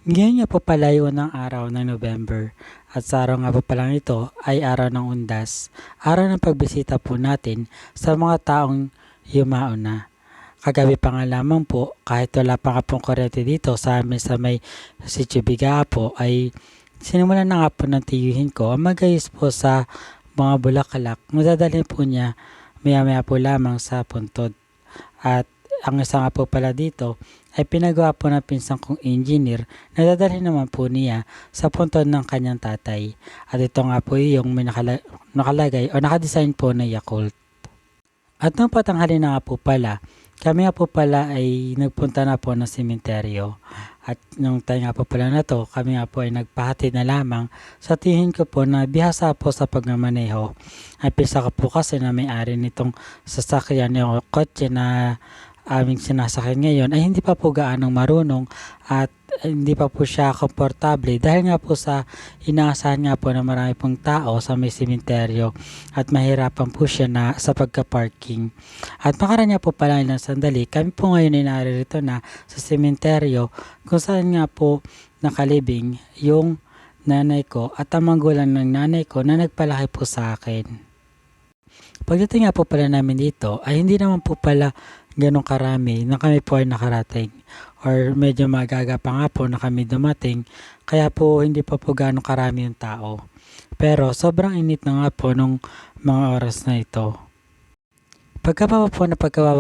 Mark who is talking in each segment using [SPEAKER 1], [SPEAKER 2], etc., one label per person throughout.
[SPEAKER 1] Ngayon nga po pala yung unang araw ng November at sa araw nga po palang ito ay araw ng Undas, araw ng pagbisita po natin sa mga taong yumao na. Kagabi pa nga lamang po, kahit wala pa nga pong kuryente dito sa amin sa may Sitio Bigaa po, ay sinimulan na nga po ng tiyuhin ko ang magayos po sa mga bulaklak. Madadalhin po niya maya maya po lamang sa puntod. At ang isa nga po pala dito ay pinagawa po ng pinsan kong engineer na dadalhin naman po niya sa puntod ng kanyang tatay. At ito nga po yung may nakalagay o nakadesign po na Yakult. At nung patanghali na nga po pala, kami nga po pala ay nagpunta na po ng sementeryo. At nung time nga po pala na to, kami nga po ay nagpahatid na lamang sa tihin ko po na bihasa po sa pagmamaneho. Ay pisa ko po kasi na may-ari nitong sasakyan o kotse na aming sinasakyan ngayon ay hindi pa po gaanong marunong at hindi pa po siya komportable dahil nga po sa inaasahan nga po na marami pong tao sa may sementeryo at mahirapan po siya na sa pagka-parking. At makaranya po pala ilang sandali, kami po ngayon ay naririto na sa sementeryo kung saan nga po nakalibing yung nanay ko at ang magulang ng nanay ko na nagpalaki po sa akin. Pagdating nga po pala namin dito ay hindi naman po pala ganong karami na kami po ay nakarating or medyo magaga pa nga po na kami dumating kaya po hindi pa po ganong karami yung tao. Pero sobrang init na nga po nung mga oras na ito. Pagkababa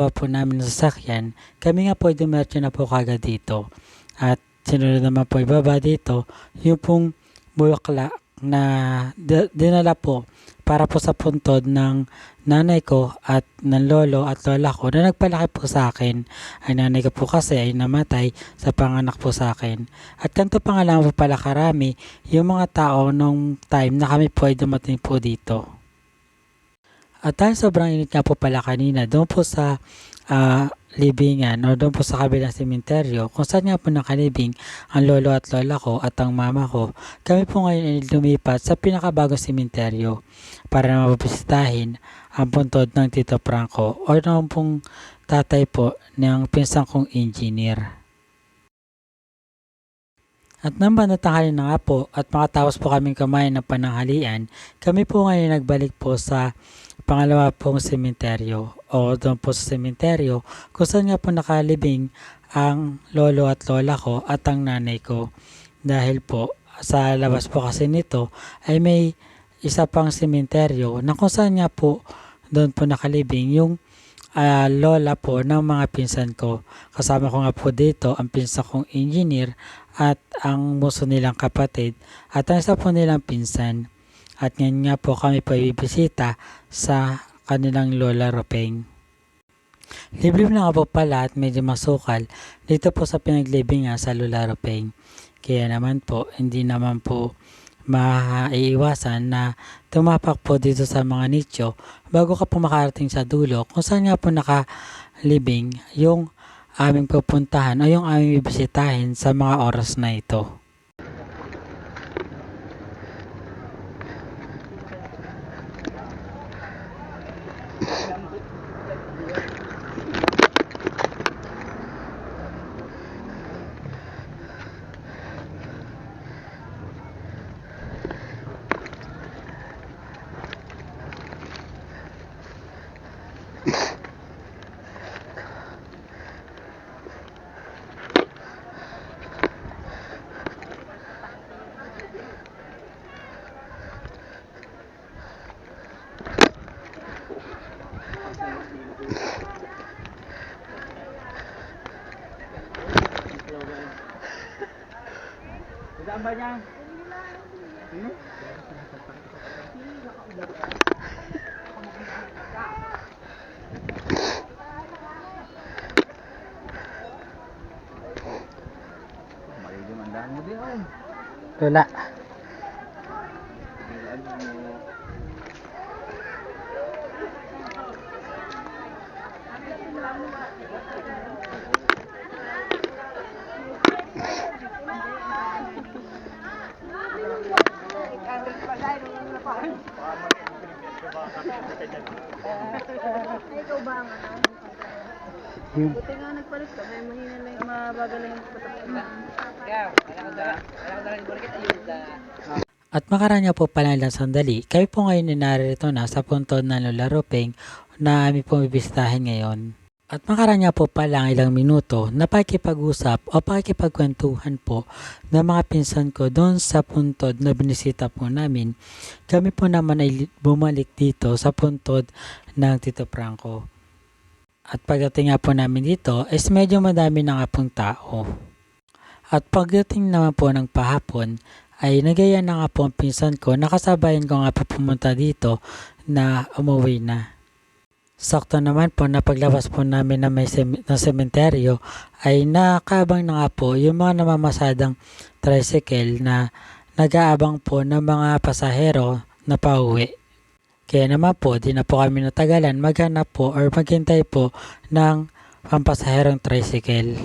[SPEAKER 1] po namin ng sasakyan, kami nga po ay dumiretso na po kagad dito. At sinunod naman po ibaba dito, yung pong bulaklak na dinala po para po sa puntod ng nanay ko at ng lolo at lola ko na nagpalaki po sa akin. Ang nanay ko po kasi ay namatay sa panganak po sa akin. At kanto pa nga lang po pala karami yung mga tao nung time na kami po ay dumating po dito. At dahil sobrang init nga po pala kanina, doon po sa libingan o doon po sa kabilang sementeryo, kung saan nga po nakalibing ang lolo at lola ko at ang mama ko, kami po ngayon ay lumipat sa pinakabagong sementeryo para na mabisitahin ang puntod ng Tito Franco o ng pong tatay po ng pinsang kong engineer. At nang banatang na nga po at makatapos po kaming kumain ng pananghalian, kami po ngayon nagbalik po sa pangalawa pong sementeryo o doon po sa sementeryo kung saan nga po nakalibing ang lolo at lola ko at ang nanay ko. Dahil po sa labas po kasi nito ay may isa pang sementeryo na kung saan nga po doon po nakalibing yung lola po ng mga pinsan ko. Kasama ko nga po dito ang pinsan kong engineer at ang muso nilang kapatid at ang isa po nilang pinsan. At ngayon nga po kami po ibibisita sa kanilang lola Ropeng. Libre na nga po pala at medyo masukal dito po sa pinaglibing nga sa lola Ropeng. Kaya naman po, hindi naman po maiiwasan na tumapak po dito sa mga nicho bago ka po makarating sa dulo kung saan nga po nakalibing yung aming pupuntahan o yung aming bibisitahin sa mga oras na ito. Saan ba niya? Lola.
[SPEAKER 2] Ikaw ba ang ano? Buti nga nagpalit ka, may mahina lang, mabagal lang yung patak.
[SPEAKER 1] At makaranya po pala lang sandali, kami po ngayon ay narito na sa puntod ng Lola Ropeng na aming po bibisitahin ngayon. At makaranya po pala ang ilang minuto na pakikipag-usap o pakikipagkwentuhan po ng mga pinsan ko doon sa puntod na binisita po namin. Kami po naman ay bumalik dito sa puntod ng Tito Franco. At pagdating nga po namin dito is medyo madami na nga pong tao. At pagdating naman po ng pahapon ay nagaya na nga po ang pinsan ko, nakasabayan ko nga po pumunta dito na umuwi na. Sakto naman po na paglabas po namin na may na sementeryo ay nakabang na nga po yung mga namamasadang tricycle na nag-aabang po ng mga pasahero na pauwi. Kaya naman po, di na po kami natagalan maghanap po or maghintay po ng pampasaherong tricycle.